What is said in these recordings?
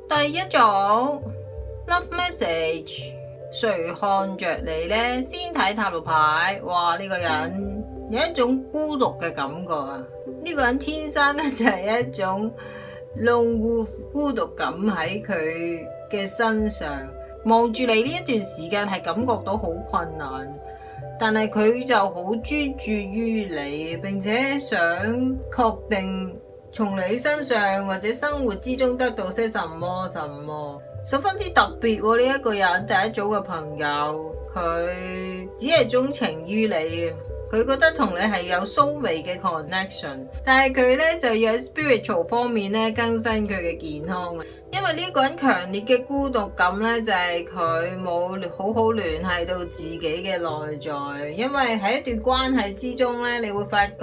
第一組 Love Message， 誰看着你呢？先睇塔羅牌，哇！呢個人有一種孤獨嘅感覺啊！呢個人天生咧就係一種 lone wolf 孤獨感喺佢嘅身上，望住你呢一段時間係感覺到好困難，但係佢就好專注於你，並且想確定從你身上或者生活之中得到些什麼，十分之特別喎。呢一個人第一組嘅朋友，佢只係鍾情於你，佢覺得同你係有蘇眉嘅 connection， 但係佢咧就要喺 spiritual 方面咧更新佢嘅健康，因為呢個人強烈嘅孤獨感咧就係佢冇好好聯繫到自己嘅內在，因為喺一段關係之中咧，你會發覺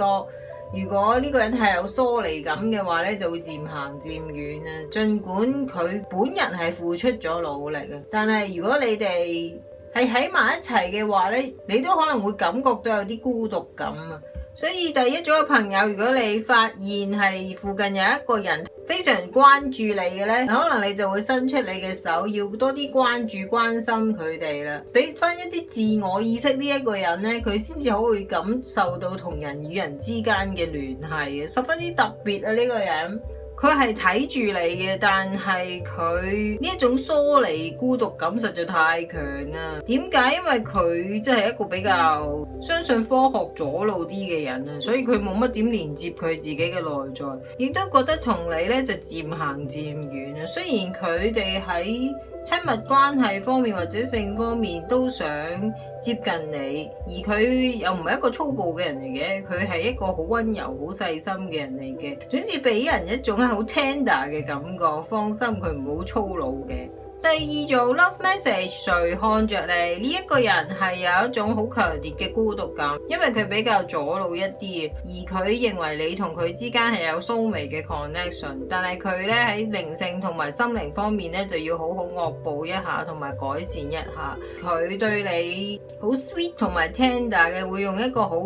如果呢個人係有疏離感嘅話咧，就會漸行漸遠啊。儘管佢本人係付出咗努力啊，但係如果你哋係喺埋一齊嘅話咧，你都可能會感覺到有啲孤獨感啊。所以第一組嘅朋友，如果你發現係附近有一個人非常關注你嘅咧，可能你就會伸出你嘅手，要多啲關注關心佢哋啦，俾翻一啲自我意識呢一個人咧，佢先至好會感受到同人與人之間嘅聯繫嘅，十分之特別啊！呢個人佢係睇住你嘅，但係佢呢一種疏離孤獨感實在太強啦。點解？因為佢真係一個比較相信科學左腦啲嘅人啊，所以佢冇乜點連接佢自己嘅內在，亦都覺得同你咧就漸行漸遠啊。雖然佢哋喺親密關係方面或者性方面都想接近你，而佢又唔係一個粗暴嘅人嚟嘅，佢係一個好溫柔好細心嘅人嚟嘅，總之俾人一種好 tender 嘅感覺，放心佢唔好粗魯嘅。第二組 Love Message， 誰看着你？呢一個人係有一種好強烈嘅孤獨感，因為佢比較左腦一啲，而佢認為你同佢之間係有蘇眉嘅 connection， 但係佢咧喺靈性同埋心靈方面咧就要好好惡補一下同埋改善一下。佢對你好 sweet 同埋 tender 嘅，會用一個好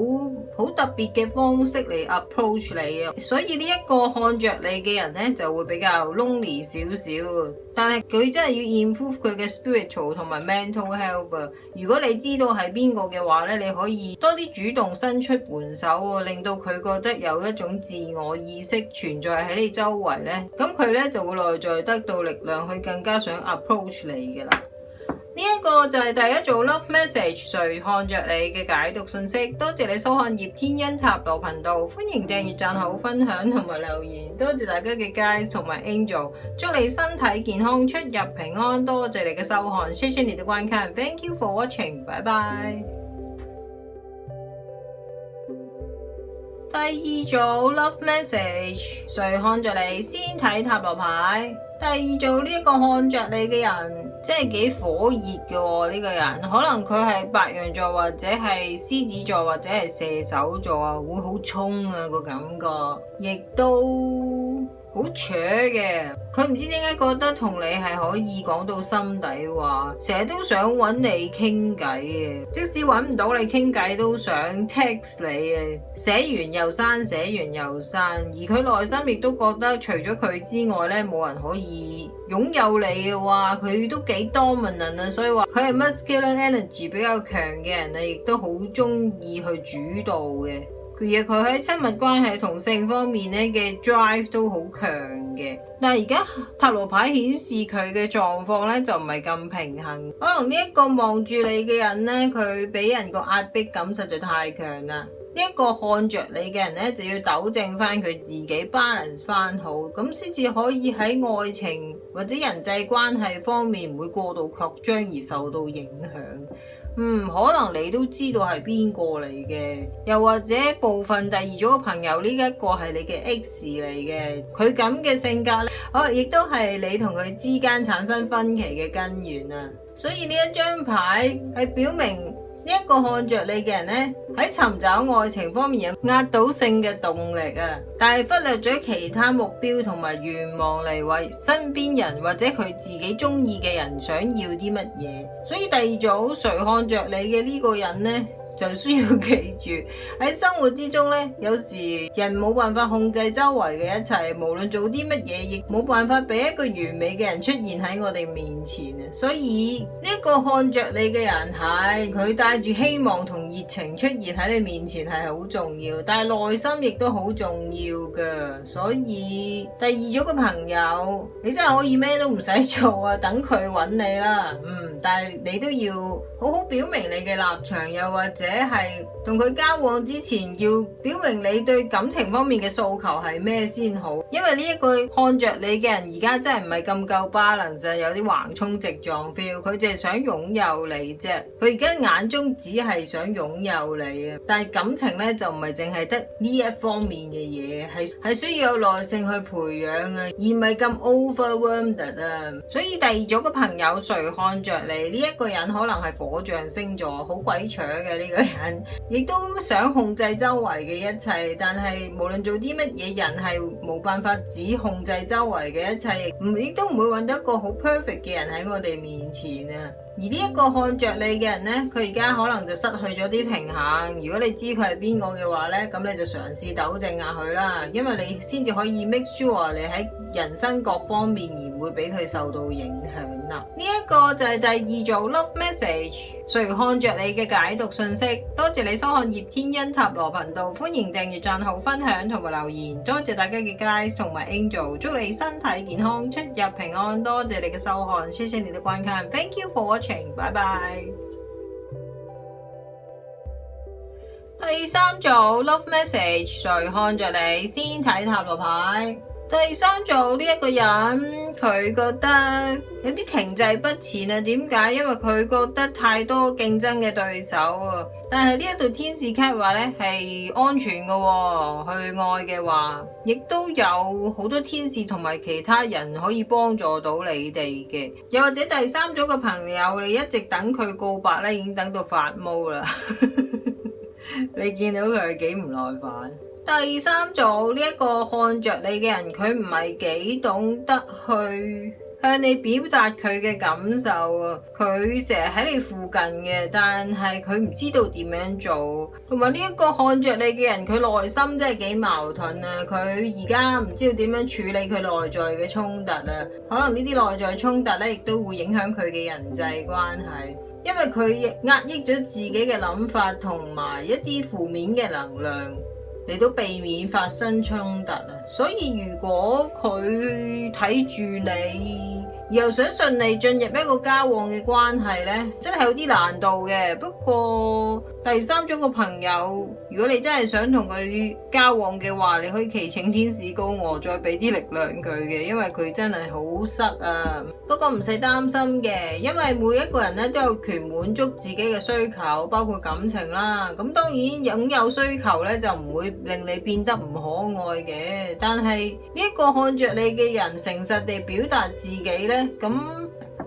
特別嘅方式嚟 approach 你啊。所以呢一個看着你嘅人咧就會比較 lonely 少少，但係佢真係要improve 佢嘅 spiritual 同埋 mental health。如果你知道係邊個嘅話咧，你可以多啲主動伸出援手，令到佢覺得有一種自我意識存在喺你周圍咧，咁佢咧就會內在得到力量，去更加想 approach 你嘅啦。呢一個就係第一組 Love Message， 誰看着你嘅解讀信息。多謝你收看葉天恩塔羅頻道，歡迎訂閱、讚好、分享同埋留言。多謝大家嘅 guys 同埋 Angel， 祝你身體健康、出入平安。多謝你嘅收看，謝謝你的觀看 ，Thank you for watching， 拜拜。第二組 Love Message， 誰看着你？先睇塔羅牌。第二組呢一個看着你嘅人，真係幾火熱嘅喎。呢個人可能佢係白羊座或者係獅子座或者係射手座啊，會好衝啊個感覺，亦都好扯嘅。佢唔知點解覺得同你係可以講到心底話，成日都想揾你傾偈嘅，即使揾唔到你傾偈都想 text 你嘅，寫完又刪，寫完又刪。而佢內心亦都覺得除咗佢之外咧，冇人可以擁有你嘅話，佢都幾 dominant啊。所以話佢係 masculine energy 比較強嘅人啊，亦都好中意去主導嘅。而佢喺親密關係同性方面咧嘅 drive 都好強嘅，但係而家塔羅牌顯示佢嘅狀況咧就唔係咁平衡，可能呢一個望住你嘅人咧，佢俾人個壓迫感實在太強啦。呢一個看着你嘅人咧就要糾正翻佢自己 balance 翻好，咁先至可以喺愛情或者人際關係方面唔會過度擴張而受到影響。可能你都知道係邊個嚟嘅，又或者部分第二組嘅朋友呢一個係你嘅 X 嚟嘅，佢咁嘅性格咧，亦都係你同佢之間產生分歧嘅根源啊。所以呢一張牌係表明呢一個看着你嘅人咧，喺尋找愛情方面有壓倒性嘅動力啊，但係忽略咗其他目標同埋願望嚟為身邊人或者佢自己中意嘅人想要啲乜嘢。所以第二組誰看着你嘅呢個人呢，就需要記住喺生活之中呢，有時人冇辦法控制周圍嘅一切，無論做啲乜嘢，亦冇辦法俾一個完美嘅人出現喺我哋面前啊！所以呢個看着你嘅人係佢帶住希望同熱情出現喺你面前係好重要，但係內心亦都好重要噶。所以第二組嘅朋友，你真係可以咩都唔使做啊，等佢揾你啦。但係你都要好好表明你嘅立場，又或者係同佢交往之前要表明你對感情方面嘅訴求係咩先好。因為呢一個看着你嘅人而家真係唔係咁夠巴能，就係有啲橫衝直撞 feel， 佢淨係想擁有你啫，佢而家眼中只係想擁有你啊。但係感情呢，就唔係淨係得呢一方面嘅嘢，係需要有耐性去培養啊，而唔係咁 overwhelmed 啊。所以第二組嘅朋友誰看着你呢一個人可能係火象星座，好鬼扯嘅呢個人，亦都想控制周圍嘅一切，但係無論做啲乜嘢，人係冇辦法只控制周圍嘅一切，亦都唔會揾到一個好 perfect 嘅人喺我哋面前啊。而呢一個看着你嘅人呢，佢而家可能就失去咗啲平衡。如果你知佢係邊個嘅話呢，咁你就嘗試糾正下佢啦，因為你先至可以 make sure 你喺人生各方面而唔會俾佢受到影響啦。呢一個就係第二組 Love Message， 誰看着你嘅解讀信息。多謝你收看葉天恩塔羅頻道，歡迎訂閱、讚好、分享同埋留言。多謝大家嘅 guys 同埋 angel， 祝你身體健康、出入平安。多謝你嘅收看，謝謝你的觀看 ，Thank you for watching， 拜拜。第三組 Love Message， 誰看着你？先睇塔羅牌。第三組呢一個人，佢覺得有啲停滯不前啊。點解？因為佢覺得太多競爭嘅對手啊。但係呢一度天使卡話呢係安全嘅喎，去愛嘅話，亦都有好多天使同埋其他人可以幫助到你哋嘅。又或者第三組嘅朋友，你一直等佢告白呢，已經等到發毛啦。你見到佢係幾唔耐煩。第三組呢一個看着你嘅人，佢唔係幾懂得去向你表達佢嘅感受啊，佢成日喺你附近嘅，但係佢唔知道點樣做。同埋呢一個看着你嘅人，佢內心真係幾矛盾啊，佢而家唔知道點樣處理佢內在嘅衝突啊，可能呢啲內在衝突咧，亦都會影響佢嘅人際關係。因為佢壓抑咗自己嘅諗法同埋一啲負面嘅能量，嚟到避免發生衝突啊！所以如果佢睇住你，又想順利進入一個交往嘅關係呢，真係有啲難度嘅。不過第三種個朋友，如果你真係想同佢交往嘅話，你可以祈請天使高我，再俾啲力量佢嘅，因為佢真係好塞啊。不過唔使擔心嘅，因為每一個人咧都有權滿足自己嘅需求，包括感情啦。咁當然擁有需求咧就唔會令你變得唔可愛嘅，但係呢一個看着你嘅人誠實地表達自己呢，咁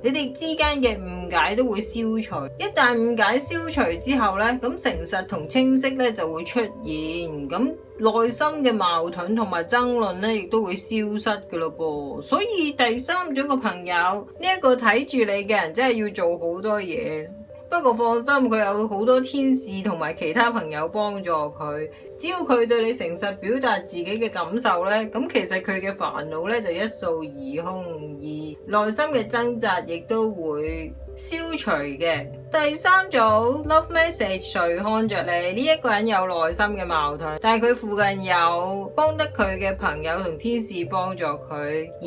你哋之間嘅誤解都會消除。一旦誤解消除之後呢，咁誠實同清晰呢就會出現，咁內心嘅矛盾同埋爭論呢亦都會消失噶咯噃。所以第三種嘅朋友，呢一個睇住你嘅人真係要做好多嘢。不過放心，佢有好多天使同埋其他朋友幫助佢。只要佢對你誠實表達自己嘅感受呢，咁其實佢嘅煩惱呢就一掃而空，而內心嘅掙扎亦都會消除嘅。第三組 Love Message， 誰看着你？呢一個人有內心嘅矛盾，但係佢附近有幫得佢嘅朋友同天使幫助佢，而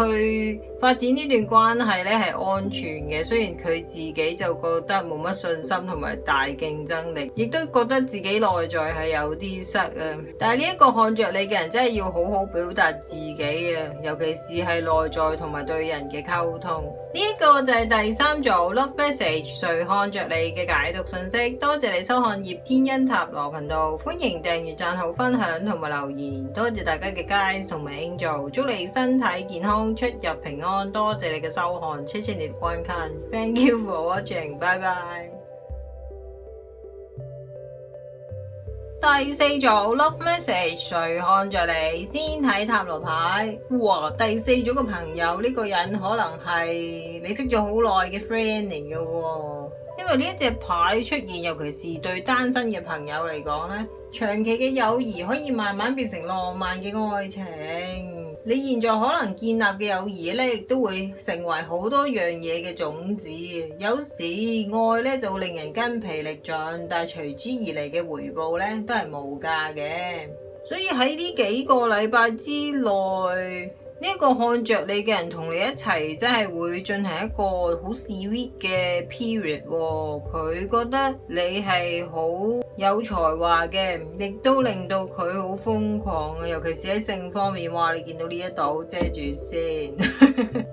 去發展呢段關係呢係安全嘅。雖然佢自己就覺得冇乜信心同埋大競爭力，亦都覺得自己內在係有啲塞啊。但係呢一個看着你嘅人真係要好好表達自己啊，尤其是係內在同埋對人嘅溝通。呢一個就係第三組 Love Message， 誰看着你嘅解讀信息。多謝你收看葉天恩塔羅頻道，歡迎訂閱、讚好、分享同埋留言。多謝大家嘅 guys 同埋 angel， 祝你身體健康、出入平安。多謝你嘅收看，謝謝你的觀看 ，Thank you for watching， 拜拜。第四組 Love Message， 誰看着你？先睇塔羅牌。哇，第四組嘅朋友，呢個人可能係你識咗好耐嘅 friend 嚟嘅喎。因為呢一隻牌出現，尤其是對單身嘅朋友嚟講呢，長期嘅友誼可以慢慢變成浪漫嘅愛情。你現在可能建立嘅友誼呢，亦都會成為好多樣嘢嘅種子。有時愛呢就會令人筋疲力盡，但係隨之而嚟嘅回報呢，都係無價嘅。所以喺呢幾個禮拜之內，呢個看着你嘅人同你一齊，真係會進行一個好 sweet 嘅 period。佢覺得你係好有才華嘅，亦都令到佢好瘋狂啊！尤其是喺性方面，哇！你見到呢一度遮住先，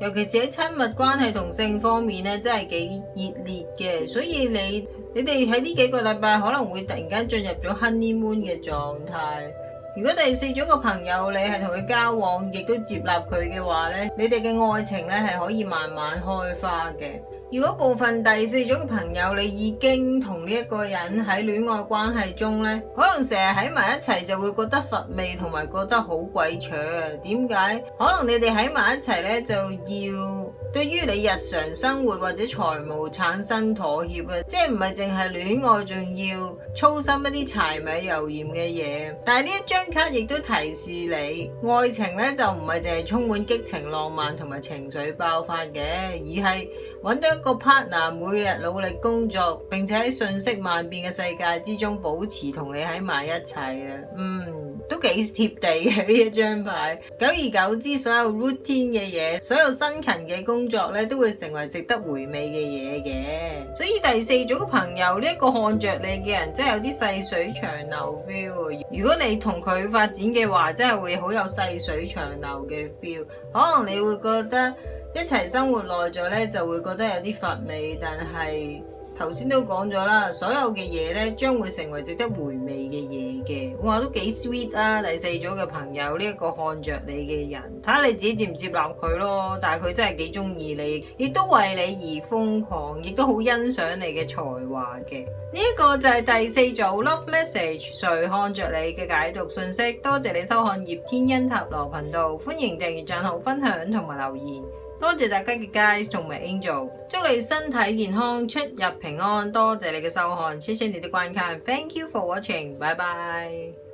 尤其是喺親密關係同性方面咧，真係幾熱烈嘅。所以你哋喺呢幾個禮拜可能會突然間進入咗 honeymoon 嘅狀態。如果第四組嘅朋友你係同佢交往，亦都接納佢嘅話呢，你哋嘅愛情呢係可以慢慢開花嘅。如果部分第四組嘅朋友你已經同呢一個人喺戀愛關係中呢，可能成日喺埋一齊就會覺得乏味同埋覺得好鬼扯啊！點解？可能你哋喺埋一齊呢，就要對於你日常生活或者財務產生妥協啊！即係唔係淨係戀愛，仲要操心一啲柴米油鹽嘅嘢。但係呢一張卡亦都提示你，愛情呢就唔係淨係充滿激情浪漫同埋情緒爆發嘅，而係揾到一個 partner， 每日努力工作，並且喺瞬息萬變嘅世界之中保持同你喺埋一齊啊！都幾貼地嘅呢一張牌。久而久之，所有 routine 嘅嘢，所有辛勤嘅工作咧，都會成為值得回味嘅嘢嘅。所以第四組嘅朋友，呢一個看着你嘅人，真係有啲細水長流 feel。如果你同佢發展嘅話，真係會好有細水長流嘅 feel。可能你會覺得一齊生活耐咗咧，就會覺得有啲乏味，但係頭先都講咗啦，所有嘅嘢咧將會成為值得回味嘅嘢嘅。哇，都幾 sweet 啊！第四組嘅朋友，呢一個看着你嘅人，睇下你自己接唔接納佢咯。但係佢真係幾中意你，亦都為你而瘋狂，亦都好欣賞你嘅才華嘅。呢一個就係第四組 Love Message 誰看着你嘅解讀信息。多謝你收看葉天恩塔羅頻道，歡迎訂閱、讚好、分享同埋留言。多謝大家嘅 guys 同埋 Angel， 祝你身體健康，出入平安。多謝你嘅收看，謝謝你的觀看，Thank you for watching，拜拜。